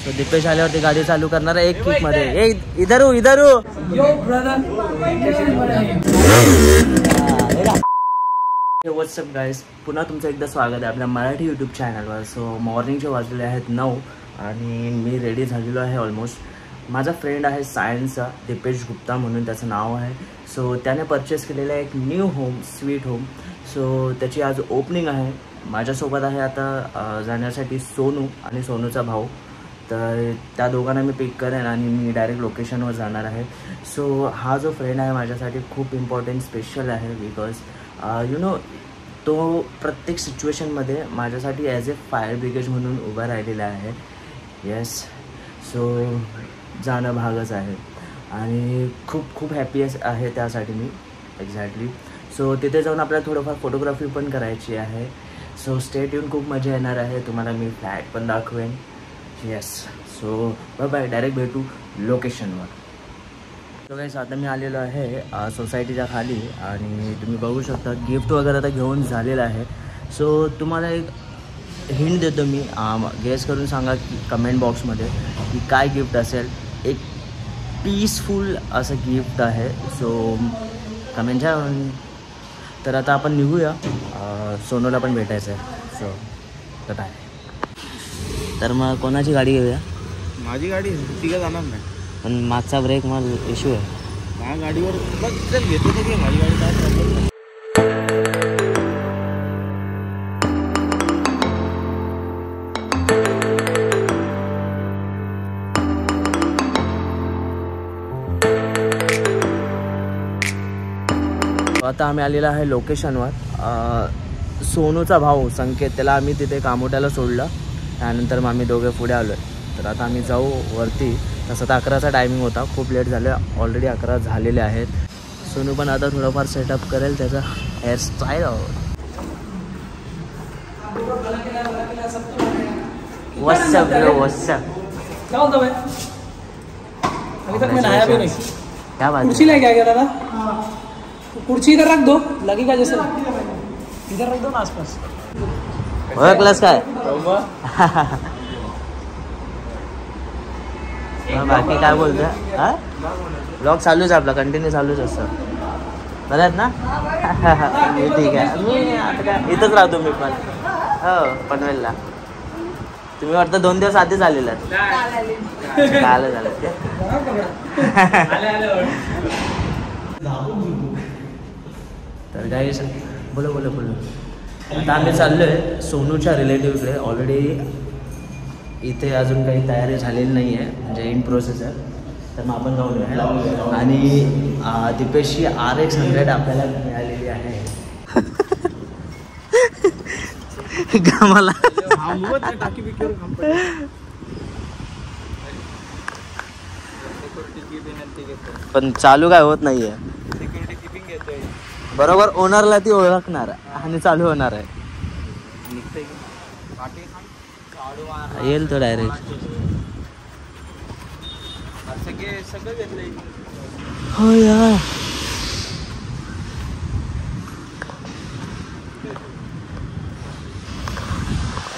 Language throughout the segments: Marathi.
तो दीपेश आल्यावरती गाडी चालू करणार आहे एक किक मध्ये. इधर हो व्हॉट्सअप गाईज, पुन्हा तुमचं एकदा स्वागत आहे आपल्या मराठी यूट्यूब चॅनलवर. सो मॉर्निंगचे वाजलेले आहेत 9 आणि मी रेडी झालेलो आहे ऑलमोस्ट. माझा फ्रेंड आहे सायन्सचा, दीपेश गुप्ता म्हणून त्याचं नाव आहे. सो त्याने परचेस केलेलं आहे एक new home, sweet home. So त्याची आज ओपनिंग आहे. माझ्यासोबत आहे आता जाण्यासाठी सोनू आणि सोनूचा भाऊ. तर त्या दोघांना मी पिक करेन आणि मी डायरेक्ट लोकेशनवर जाणार आहे. सो हा जो फ्रेंड आहे माझ्यासाठी खूप इम्पॉर्टंट, स्पेशल आहे. बिकॉज यू नो तो प्रत्येक सिच्युएशनमध्ये माझ्यासाठी ॲज ए फायर ब्रिगेड म्हणून उभा राहिलेला आहे. येस, सो जाणं भागच आहे आणि खूप खूप हॅपी आहे त्यासाठी मी. एक्झॅक्टली. सो तिथे जाऊन आपल्याला थोडंफार फोटोग्राफी पण करायची आहे. सो स्टे ट्यून, खूप मजा येणार आहे. तुम्हाला मी फ्लॅट पण दाखवेन. येस, सो बाय, डायरेक्ट भेटू लोकेशनवर. तो गाईस, आता मी आलेलो आहे सोसायटीच्या खाली आणि तुम्ही बघू शकता गिफ्ट वगैरे आता घेऊन झालेलं आहे. सो तुम्हाला एक हिंट देतो मी, गेस करून सांगा की कमेंट बॉक्समध्ये की काय गिफ्ट असेल. एक पीसफुल असं गिफ्ट आहे. सो कमेंटच्या. तर आता आपण निघूया, सोनूला पण भेटायचं आहे. सो तर काय, तर मग कोणाची गाडी घेऊया? माझी गाडी तिघं जाणार नाही, पण मागचा ब्रेक मला इश्यू आहे. माझ्या गाडीवर बघ, चल घेतो तर घे माझी गाडी, काय प्रॉब्लेम नाही. आता आम्ही आलेला आहे लोकेशनवर. सोनूचा भाऊ संकेत, त्याला आम्ही तिथे कामोट्याला सोडलं. त्यानंतर मग आम्ही दोघे पुढे आलो आहे. तर आता आम्ही जाऊ वरती. तसं तर 11चा टायमिंग होता, खूप लेट झालं. ऑलरेडी 11 झालेले आहेत. सोनू पण आता थोडंफार सेटअप करेल त्याचा हेअरस्टाईल. WhatsApp bro, WhatsApp. अभी तक मैं नहाया भी नहीं. क्या बात कुर्सी लेके आ गया दादा. कुर्सी इधर रख दो, लगेगा जैसे. इधर रख दो ना आसपास. ओळखलंस काय? बाकी काय बोलतोय? ब्लॉग चालूच आहे आपला, कंटिन्यू चालूच असतं. बरं आहेत ना? ठीक आहे. मी आता काय इथंच राहतो मी पण. हो, पनवेलला. तुम्ही वाटतं 2 दिवस आधीच आलेला आहेत. झालं तर गाईस, बोलो. आता आम्ही चाललो आहे सोनूच्या रिलेटिव्हकडे. ऑलरेडी इथे अजून काही तयारी झालेली नाही आहे, म्हणजे इन प्रोसेस आहे. तर मग आपण जाऊन येऊ. आणि दीपेशची RX 100 आपल्याला मिळालेली आहे. कामाला पण चालू काय होत नाहीये. बरोबर ओनरला ती ओळखणार आणि चालू होणार आहे. येईल तो डायरेक्ट. हो यार,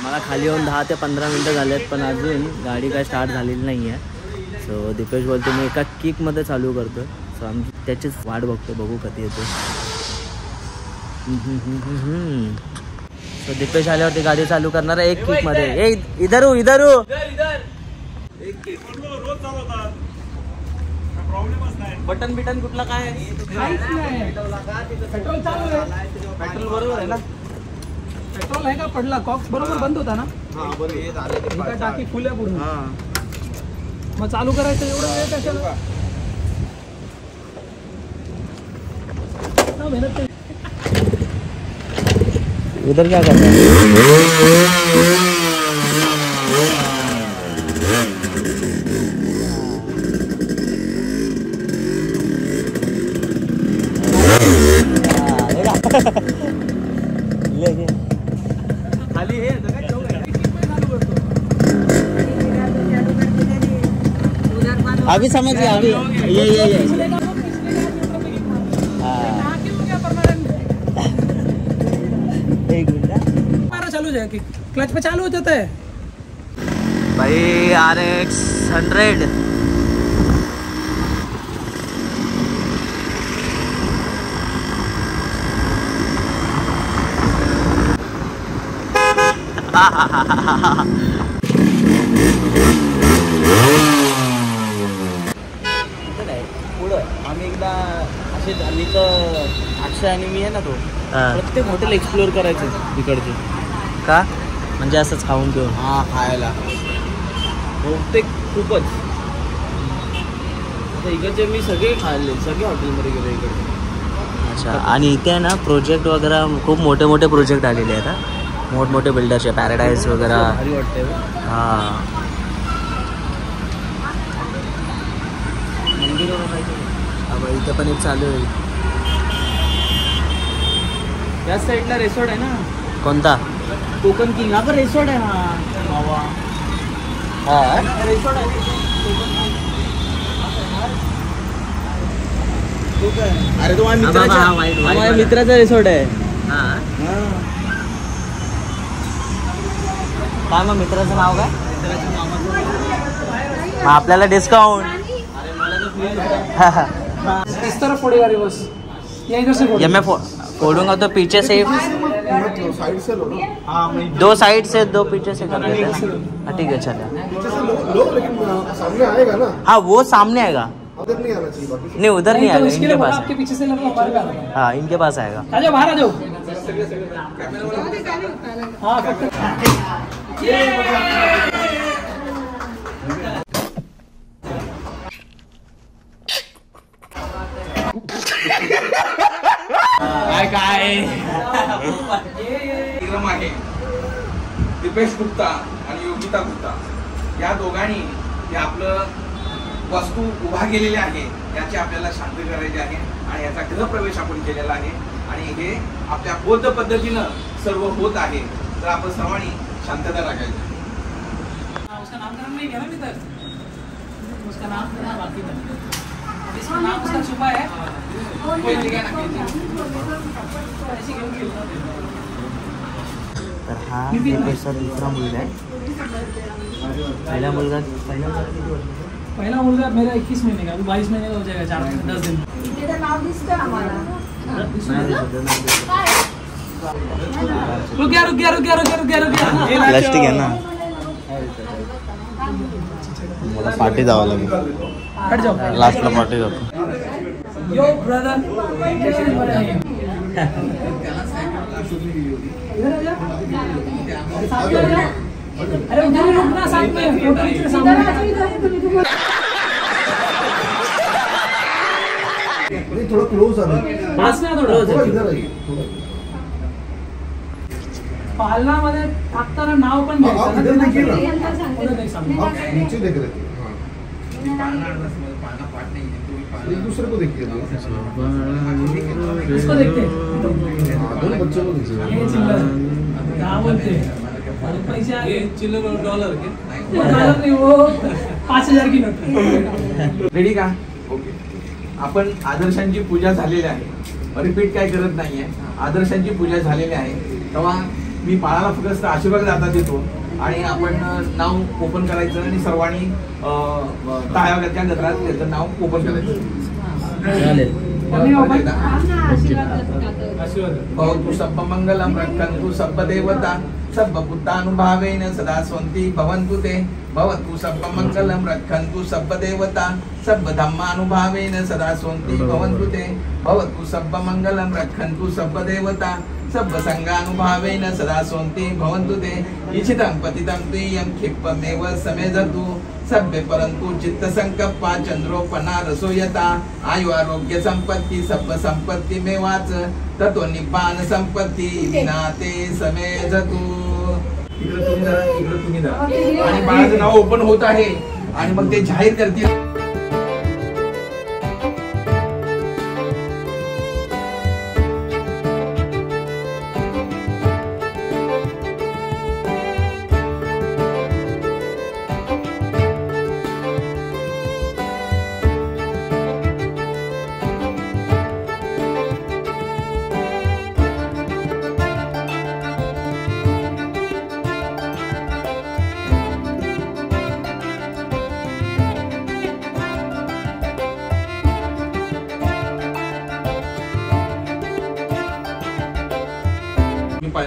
मला खाली येऊन 10 ते 15 मिनटं झालेत, पण अजून गाडी काय स्टार्ट झालेली नाही आहे. सो दीपेश बोलतो मी एका किकमध्ये चालू करतो. सो आम्ही त्याचीच वाट बघतो, बघू कधी येतो. सो दीपेश आल्यावरती गाडी चालू करणार आहे एक किक मध्ये. इधर हो. बटन कुठला काय? पेट्रोल चालू आहे. पेट्रोल बरोबर आहे ना? पेट्रोल आहे का पडला? कॉक्स बरोबर बंद होता ना? टाकी फुल आहे पूर्ण. मग चालू करायचं एवढं वेळ कशाला? मेहनत. उधर क्या करता है? खाली हे अभी समझ गया. अभी ये चालू जाए कि क्लच पे चालू हो जाता है. भाई RX 100 पुढं आम्ही एकदा असे झाली तर अक्षय आणि मी आहे ना तो प्रत्येक हॉटेल एक्सप्लोअर करायचं तिकडचे. का म्हणजे असंच खाऊन घेऊन? हा खायला बहुतेक खूपच. आता इकडचे मी सगळे खाल्ले, सगळे हॉटेलमध्ये गेलो इकडचे. अच्छा. आणि इथे आहे ना प्रोजेक्ट वगैरे खूप मोठे मोठे प्रोजेक्ट आलेले आहेत हा. मोठमोठे बिल्डर्स आहे, पॅराडाईज वगैरे. भारी वाटतंय. हां मंदिर पाहिजे. इथे पण एक चालू आहे. या साईडला रिसॉर्ट आहे ना. कोणता? कोकण किंग. अगं रिसॉर्ट आहे हा बाबा. हा रिसॉर्ट आहे कोकण किंग. अरे तो माझ्या मित्राचा रिसॉर्ट आहे. काय मग मित्राचं नाव काय? मग आपल्याला डिस्काउंट. इस तरफ फोड़ेगा रिवर्स या इधर से ये मैं फोड़ूंगा तो पीछे से साइड से लो ना. 2 साइड से 2 पीछे से कर देते हैं. हाँ ठीक है चलो. पीछे से लो लेकिन सामने आएगा ना. हाँ वो सामने आएगा. उधर नहीं आना चाहिए. बाकी नहीं उधर नहीं आएगा. इसके इनके लिए पास आपके पीछे से लगना हमारे पास है. हाँ इनके पास आएगा. आ जाओ बाहर आ जाओ. हाँ काय विक्रम आहे. दिपेश गुप्ता आणि योगिता गुप्ता या दोघांनी जे आपलं वस्तू उभा केलेली आहे याची आपल्याला शांती करायची आहे आणि याचा गृहप्रवेश आपण केलेला आहे आणि हे आपल्या बौद्ध पद्धतीनं सर्व होत आहे. तर आपण सर्वांनी शांतता राखायची. उसका नामकरण नहीं किया ना अभी तक. उसका नाम करना बाकी था. इसका नाम उसका छुपा है. तर हा दिपेशचा दुसरा मुलगा आहे. पहिला मुलगा पहला मुलगा मेरा 21 महीने का, अभी 22 महीने का हो जाएगा. 4-10 दिन. रुक गया. प्लास्टिक आहे ना. मला पाठी जावं लागेल. हट जाओ. लास्टला पाठी जातो. यो ब्रदर. अरे उधर रुकना साथ में. फोटो खींचने सामने. नहीं थोड़ा क्लोज आ. पास में थोड़ा इधर आइए थोड़ा. पालनामध्ये टाकताना नाव पण आप इधर देखिए ना. घ्यायचं. आप नीचे देख रहे थे. एक दूसरे को देखिए ना. इसको देखते. दोनों बच्चों को देखिए. ये चिल्लर क्या बोलते और पैसे आ गए. चिल्लर और डॉलर के वो डॉलर नहीं, वो 5000 की नोट. रेडी का? ओके. आपण आदर्शांची पूजा झालेली आहे. रिपीट काय करत नाहीये. आदर्शांची पूजा झालेली आहे. तेव्हा मी बाळाला फक्त आशीर्वाद आता देतो आणि आपण नाव ओपन करायचं आणि सर्वांनी टाळ्या त्या गजरात त्याचं नाव ओपन करायचं. भवतु सब्ब मंगलम रक्षन्तु सब्ब देवता सब्ब बुद्धानुभावेन सदा स्वन्ति भवन्तु ते. भवतु सब्ब मंगलम रक्षन्तु सब्ब देवता सब्ब धम्मानुभावेन सदा स्वन्ति भवन्तु ते. भवतु सब्ब मंगलम रक्षन्तु सब्ब देवता सब्ब संगानुभावेन सदा स्वन्ति भवन्तु ते. इच्छितं पतितं तुय्यं क्षिप्पमेव समेधतु सभ्य परंतु चित्त संकप्पा चंद्रोपना रसोयता. आयु आरोग्य संपत्ती सब्ब संपत्ती मेवाच ततो निब्बान संपत्ती विनाते समेधतु. इकडे तुम्ही जरा आणि बाळाचं नाव ओपन होत आहे आणि मग ते जाहीर करतील.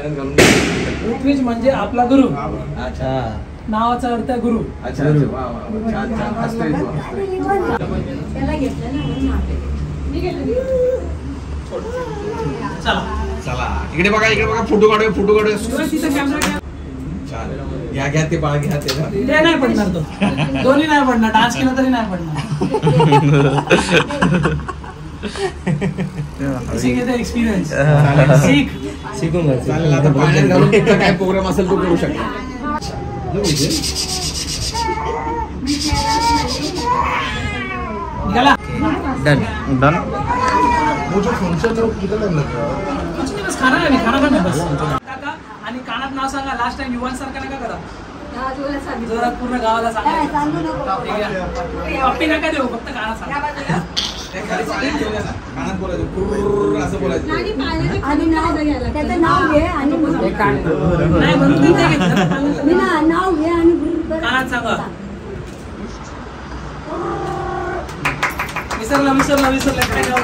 पाण्यात घालून ऋत्विज म्हणजे आपला गुरु. अच्छा नावाचा अर्थ आहे गुरु. अच्छा अच्छा वा वा छान छान हसतोय तू चला इकडे बघा फोटो काढूया तिथं कॅमेरा घ्या. छान घ्या ते बाळ घ्या ते ते नाही पडणार तो. दोन्ही नाही पडणार. डान्स केला तरी नाही पडणार. एक्सपिरियन्स शिकून चालेल आता पाण्यात घालून तुमचा काय प्रोग्राम असेल तो करू शकता निघाला. डन मुझे फंक्शन में कितना टाइम लग रहा है? कुछ नाही, बस खाना पण नाही बस. काका आणि कानात नाव सांगा. लास्ट टाइम युवान सारखा नका करा. जोरात पूर्ण गावाला सांगा. पप्पी नका देऊ, फक्त कानात सांगा. कानात बोलायचं पुर्र असं बोलायचं आणि त्याचं नाव घे आणि नाही म्हणून ते नाही घेतलं. मी ना नाव घे आणि कानात सांगा. विसरला काय नाव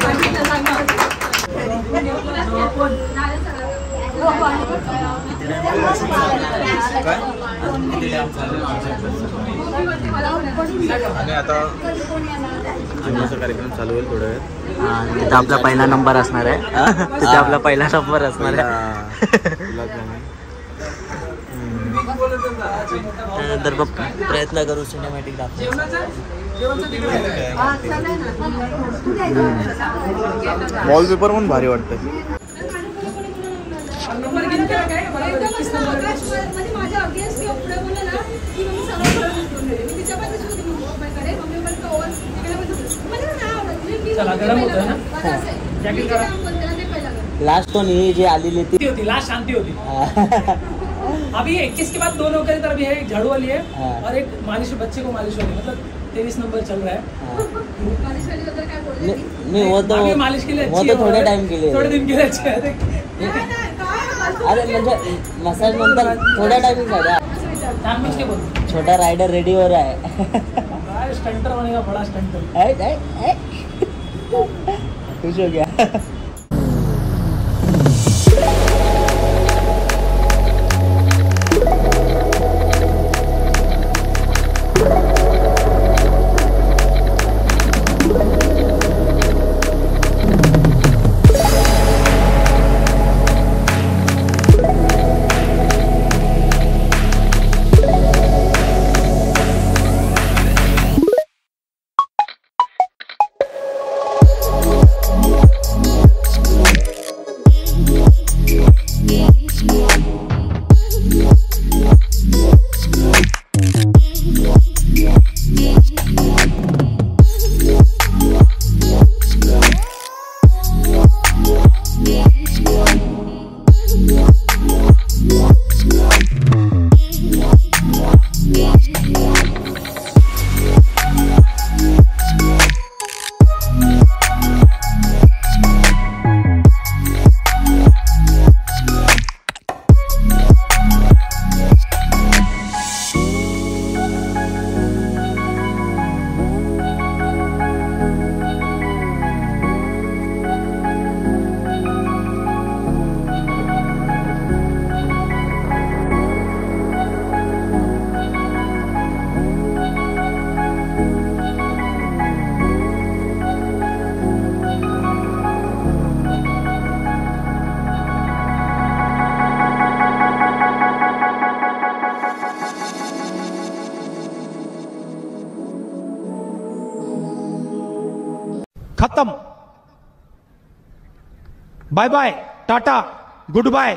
आणि आता जेवणाचा कार्यक्रम चालू होईल थोड्या वेळ आणि तिथं आपला पहिला नंबर असणार आहे. तिथे आपला पहिला नंबर असणार आहे. तर बघ प्रयत्न करू सिनेमॅटिक वॉलपेपर पण भारी वाटतं. लास्ट तो नहीं जी आली होती. लास्ट शांति होती. अभी 21 के बाद 2 नौकरी तर अभी है. एक झाड़ू वाली है और एक मालिश बच्चे को मालिश वाली. मतलब 23 नंबर चल रहा है. नहीं वो तो मालिश के लिए वो तो थोड़े टाइम के लिए थोड़े दिन के लिए अच्छा है. अरे म्हणजे मसाज नंतर थोड्या टाइमिंग साठी छोटा राइडर रेडी हो रहा है. स्टंटर बनेगा बड़ा स्टंटर. खुश हो गया. खत्म. Bye bye, tata, good bye.